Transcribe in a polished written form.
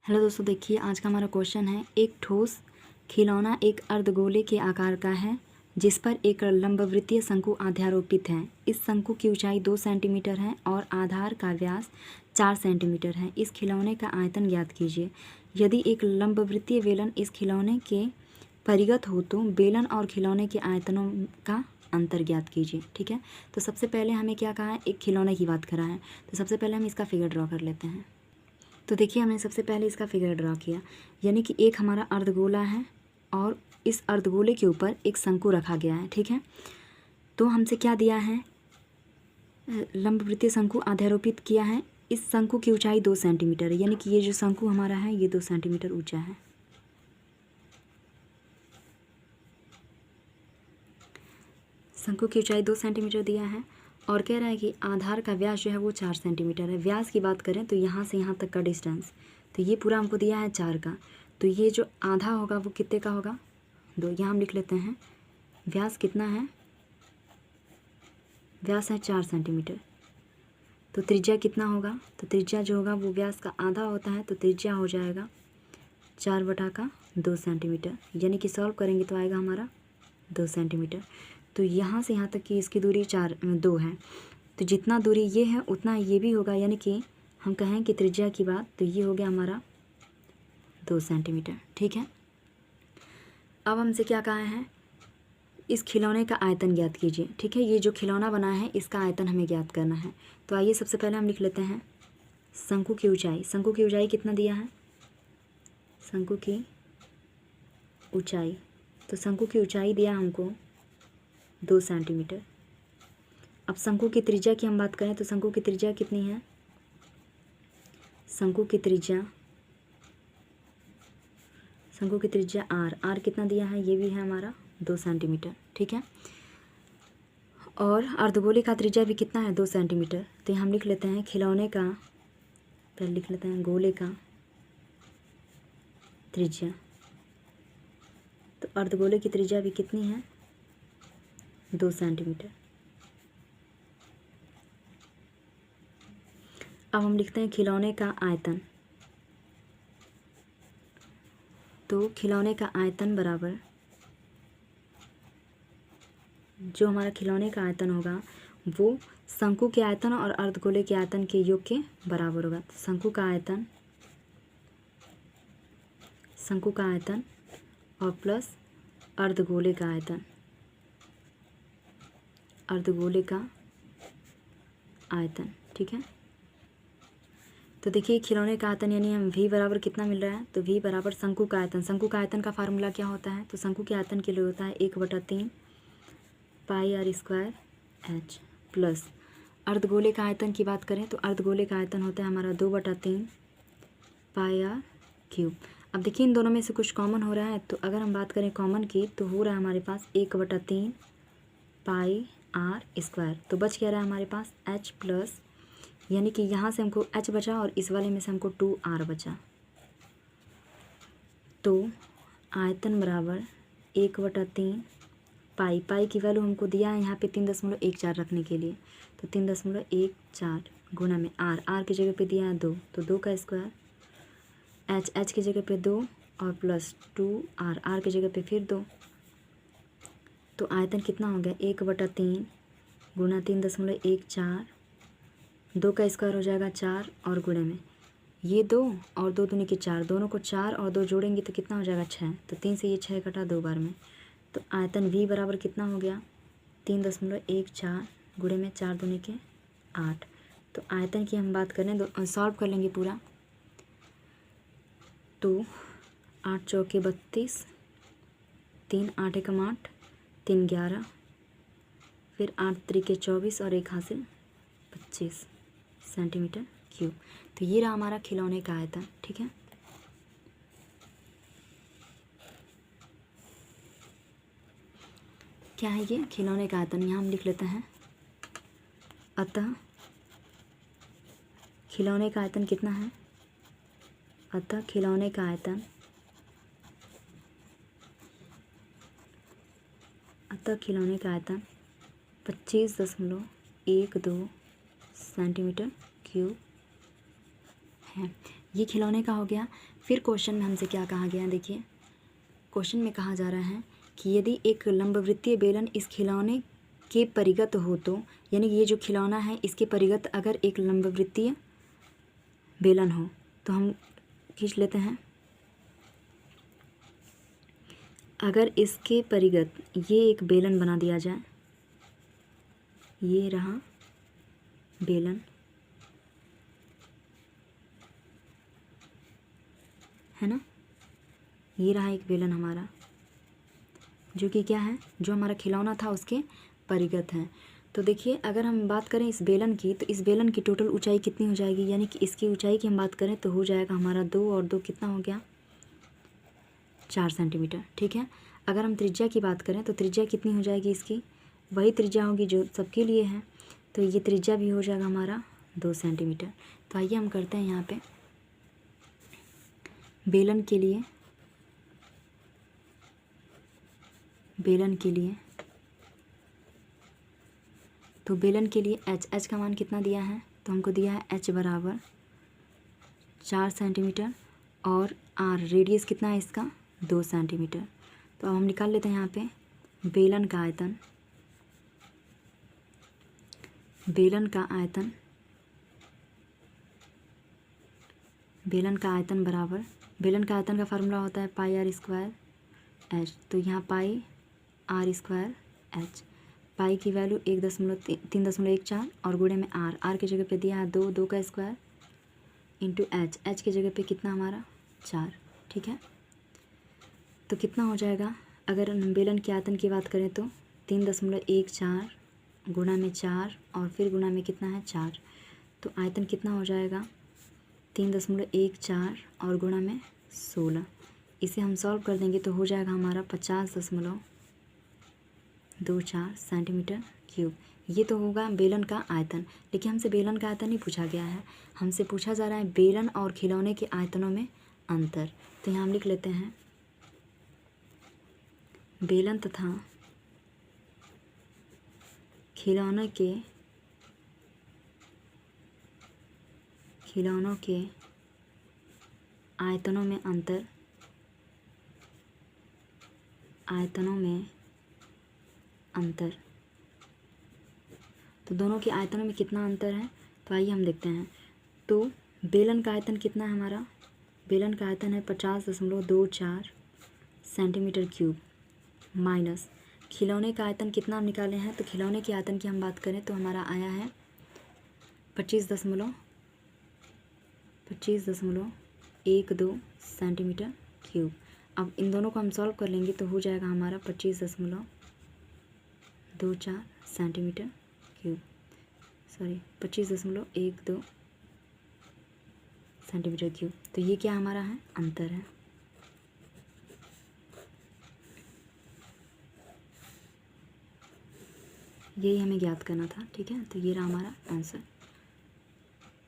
Hello दोस्तों, देखिए आज का हमारा क्वेश्चन है। एक ठोस खिलौना एक अर्धगोले के आकार का है जिस पर एक लंबवृत्तीय शंकु अध्यारोपित है। इस शंकु की ऊंचाई 2 सेंटीमीटर है और आधार का व्यास 4 सेंटीमीटर है। इस खिलौने का आयतन ज्ञात कीजिए। यदि एक लंबवृत्तीय बेलन इस खिलौने के परिगत हो तो बेलन और खिलौने के आयतनों का अंतर ज्ञात कीजिए। ठीक है, तो सबसे पहले हमें क्या कहा है, एक खिलौने की बात करा है। तो सबसे पहले हम इसका फिगर ड्रॉ कर लेते हैं। तो देखिए हमने सबसे पहले इसका फिगर ड्रा किया, यानी कि एक हमारा अर्धगोला है और इस अर्धगोले के ऊपर एक शंकु रखा गया है। ठीक है, तो हमसे क्या दिया है, लंबवृत्तीय शंकु अध्यारोपित किया है। इस शंकु की ऊंचाई 2 सेंटीमीटर है, यानी कि ये जो शंकु हमारा है ये 2 सेंटीमीटर ऊंचा है। शंकु की ऊंचाई 2 सेंटीमीटर दिया है और कह रहा है कि आधार का व्यास जो है वो 4 सेंटीमीटर है। व्यास की बात करें तो यहाँ से यहाँ तक का डिस्टेंस, तो ये पूरा हमको दिया है 4 का। तो ये जो आधा होगा वो कितने का होगा, 2। यहाँ हम लिख लेते हैं व्यास कितना है, व्यास है 4 सेंटीमीटर। तो त्रिज्या कितना होगा, तो त्रिज्या जो होगा वो व्यास का आधा होता है, तो त्रिज्या हो जाएगा 4/2 सेंटीमीटर, यानी कि सॉल्व करेंगे तो आएगा हमारा 2 सेंटीमीटर। तो यहाँ से यहाँ तक की इसकी दूरी 2 है, तो जितना दूरी ये है उतना ये भी होगा, यानी कि हम कहें कि त्रिज्या की बात, तो ये हो गया हमारा 2 सेंटीमीटर। ठीक है, अब हमसे क्या कहा है, इस खिलौने का आयतन ज्ञात कीजिए। ठीक है, ये जो खिलौना बना है इसका आयतन हमें ज्ञात करना है। तो आइए सबसे पहले हम लिख लेते हैं शंकु की ऊंचाई। शंकु की ऊंचाई कितना दिया है, शंकु की ऊंचाई, तो शंकु की ऊंचाई दिया हमको 2 सेंटीमीटर। अब शंकु की त्रिज्या की हम बात करें तो शंकु की त्रिज्या कितनी है, शंकु की त्रिज्या आर कितना दिया है, ये भी है हमारा 2 सेंटीमीटर। ठीक है, और अर्धगोले का त्रिज्या भी कितना है, 2 सेंटीमीटर। तो हम लिख लेते हैं खिलौने का, पहले लिख लेते हैं गोले का त्रिज्या। तो अर्धगोले की त्रिज्या भी कितनी है, 2 सेंटीमीटर। अब हम लिखते हैं खिलौने का आयतन। तो खिलौने का आयतन बराबर, जो हमारा खिलौने का आयतन होगा वो शंकु के आयतन और अर्धगोले के आयतन के योग के बराबर होगा। तो शंकु का आयतन और प्लस अर्धगोले का आयतन। ठीक है, तो देखिए खिलौने का आयतन यानी हम v बराबर कितना मिल रहा है, तो v बराबर शंकु का आयतन। शंकु का आयतन का फार्मूला क्या होता है, तो शंकु के आयतन के लिए होता है 1/3 पाई r स्क्वायर h, प्लस अर्धगोले का आयतन की बात करें तो अर्धगोले का आयतन होता है हमारा 2/3 पाई r क्यूब। अब देखिए इन दोनों में से कुछ कॉमन हो रहा है, तो अगर हम बात करें कॉमन की तो हो रहा है हमारे पास 1/3 पाई r स्क्वायर। तो बच क्या रहा है हमारे पास h प्लस, यानी कि यहाँ से हमको h बचा और इस वाले में से हमको 2r बचा। तो आयतन बराबर 1/3 पाई की वैल्यू हमको दिया है यहाँ पे 3.14 रखने के लिए, तो 3.14 गुना में r की जगह पे दिया है 2, तो 2 का स्क्वायर, h की जगह पे 2 और प्लस 2r की जगह पे फिर 2। तो आयतन कितना हो गया, 1/3 गुना 3.14, 2 का स्क्वायर हो जाएगा 4 और गुणे में ये 2 और 2 दूनी के 4, दोनों को 4 और 2 जोड़ेंगे तो कितना हो जाएगा 6। तो 3 से ये 6 कटा 2 बार में, तो आयतन v बराबर कितना हो गया, 3.14 गुणे में 4 दूनी के 8। तो आयतन की हम बात करें तो सॉल्व कर लेंगे पूरा, तो 8 चौके 32, 3 8 एकम 8, 3 11, फिर 8 त्रिके 24 और 1 हासिल 25 सेंटीमीटर क्यूब। तो ये रहा हमारा खिलौने का आयतन। ठीक है, क्या है ये खिलौने का आयतन, यहाँ हम लिख लेते हैं अतः खिलौने का आयतन कितना है, अतः खिलौने का आयतन 25.12 सेंटीमीटर क्यूब है। ये खिलौने का हो गया। फिर क्वेश्चन में हमसे क्या कहा गया, देखिए क्वेश्चन में कहा जा रहा है कि यदि एक लंबवृत्तीय बेलन इस खिलौने के परिगत हो तो, यानी कि ये जो खिलौना है इसके परिगत अगर एक लंबवृत्तीय बेलन हो तो हम खींच लेते हैं। अगर इसके परिगत ये एक बेलन बना दिया जाए, ये रहा बेलन है ना, ये रहा एक बेलन हमारा, जो कि क्या है, जो हमारा खिलौना था उसके परिगत है। तो देखिए अगर हम बात करें इस बेलन की, तो इस बेलन की टोटल ऊंचाई कितनी हो जाएगी, यानी कि इसकी ऊंचाई की हम बात करें तो हो जाएगा हमारा 2 और 2 कितना हो गया, 4 सेंटीमीटर। ठीक है, अगर हम त्रिज्या की बात करें तो त्रिज्या कितनी हो जाएगी इसकी, वही त्रिज्या होगी जो सबके लिए है, तो ये त्रिज्या भी हो जाएगा हमारा 2 सेंटीमीटर। तो आइए हम करते हैं यहाँ पे बेलन के लिए, तो बेलन के लिए एच का मान कितना दिया है, तो हमको दिया है एच बराबर 4 सेंटीमीटर और आर रेडियस कितना है इसका, 2 सेंटीमीटर। तो अब हम निकाल लेते हैं यहाँ पे बेलन का आयतन, बराबर, बेलन का आयतन का फार्मूला होता है पाई आर स्क्वायर एच, तो यहाँ पाई आर स्क्वायर एच, पाई की वैल्यू 3.14 और गुणे में आर की जगह पे दिया है 2 का स्क्वायर इंटू एच की जगह पे कितना हमारा 4। ठीक है, तो कितना हो जाएगा, अगर हम बेलन के आयतन की बात करें तो 3.14 गुणा में 4 और फिर गुणा में कितना है 4, तो आयतन कितना हो जाएगा 3.14 और गुणा में 16। इसे हम सॉल्व कर देंगे तो हो जाएगा हमारा 50.24 सेंटीमीटर क्यूब। ये तो होगा बेलन का आयतन, लेकिन हमसे बेलन का आयतन नहीं पूछा गया है, हमसे पूछा जा रहा है बेलन और खिलौने के आयतनों में अंतर। तो यहाँ हम लिख लेते हैं बेलन तथा खिलौनों के आयतनों में अंतर, तो दोनों के आयतनों में कितना अंतर है, तो आइए हम देखते हैं। तो बेलन का आयतन कितना है हमारा, बेलन का आयतन है 50.24 सेंटीमीटर क्यूब, माइनस खिलौने का आयतन कितना हम निकाले हैं, तो खिलौने के आयतन की हम बात करें तो हमारा आया है 25.12 सेंटीमीटर क्यूब। अब इन दोनों को हम सॉल्व कर लेंगे तो हो जाएगा हमारा 25.24 सेंटीमीटर क्यूब, 25.12 सेंटीमीटर क्यूब। तो ये क्या हमारा है, अंतर है। यही हमें ज्ञात करना था। ठीक है, तो ये रहा हमारा आंसर।